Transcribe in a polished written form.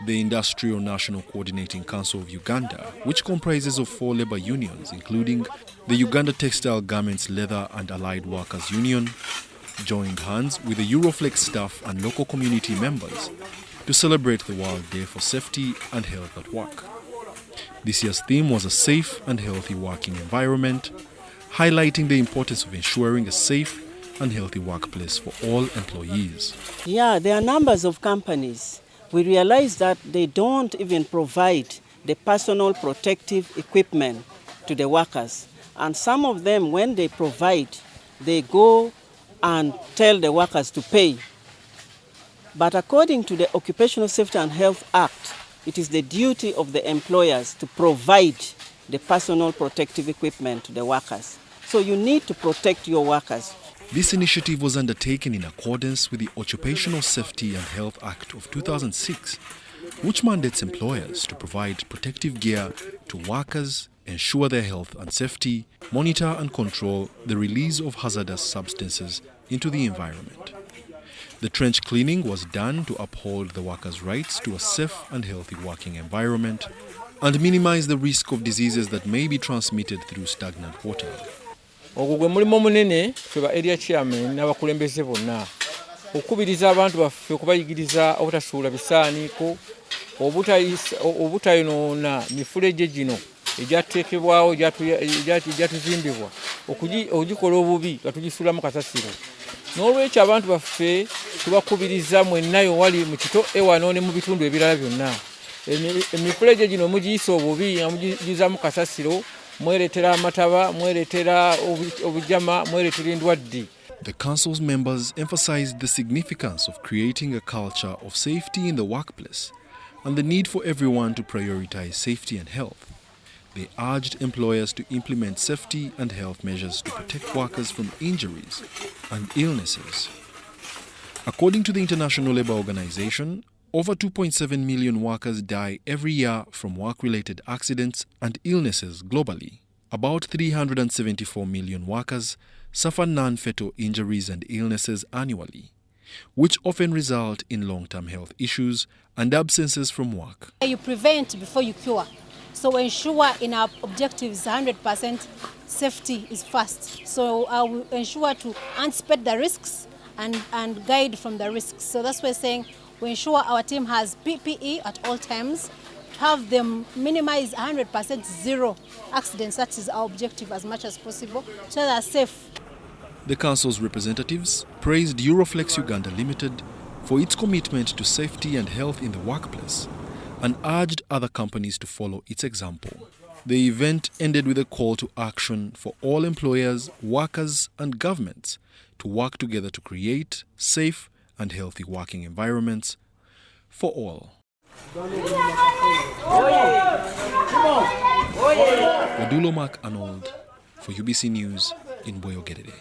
The Industrial National Coordinating Council of Uganda, which comprises of 4 labour unions, including the Uganda Textile Garments, Leather and Allied Workers Union, joined hands with the Euroflex staff and local community members to celebrate the World Day for Safety and Health at Work. This year's theme was a safe and healthy working environment, highlighting the importance of ensuring a safe and healthy workplace for all employees. Yeah, there are numbers of companies. We realize that they don't even provide the personal protective equipment to the workers. And some of them, when they provide, they go and tell the workers to pay. But according to the Occupational Safety and Health Act, it is the duty of the employers to provide the personal protective equipment to the workers. So you need to protect your workers. This initiative was undertaken in accordance with the Occupational Safety and Health Act of 2006, which mandates employers to provide protective gear to workers, ensure their health and safety, monitor and control the release of hazardous substances into the environment. The trench cleaning was done to uphold the workers' rights to a safe and healthy working environment and minimize the risk of diseases that may be transmitted through stagnant water. Ogugwe mulimo munene feba area chairman n'abakulembeze bonna okubiriza abantu baffe okubayigiriza obutasuula bisaaniko obutayinoona mifuleje gino egyateekebwawo egyatuzimbibwa okugikola obubi nga tugisuulamu kasasiro. N'olwekyo abantu baffe tubakubiriza mwennayo wali mu Kito A ne mu bitundu ebirala byonna emifuleje gino mugiyisa obubi nga mugiyizaamu kasasiro. The Council's members emphasized the significance of creating a culture of safety in the workplace and the need for everyone to prioritize safety and health. They urged employers to implement safety and health measures to protect workers from injuries and illnesses. According to the International Labour Organization, over 2.7 million workers die every year from work-related accidents and illnesses globally. About 374 million workers suffer non-fatal injuries and illnesses annually, which often result in long-term health issues and absences from work. You prevent before you cure. So ensure in our objectives 100% safety is first. So I will ensure to anticipate the risks and guide from the risks. So that's why we're saying we ensure our team has PPE at all times, to have them minimize 100% zero accidents. That is our objective as much as possible, so they are safe. The Council's representatives praised Euroflex Uganda Ltd for its commitment to safety and health in the workplace and urged other companies to follow its example. The event ended with a call to action for all employers, workers and governments to work together to create safe and healthy working environments for all. Wadulo Mark Arnold for UBC News in Bweyogerere.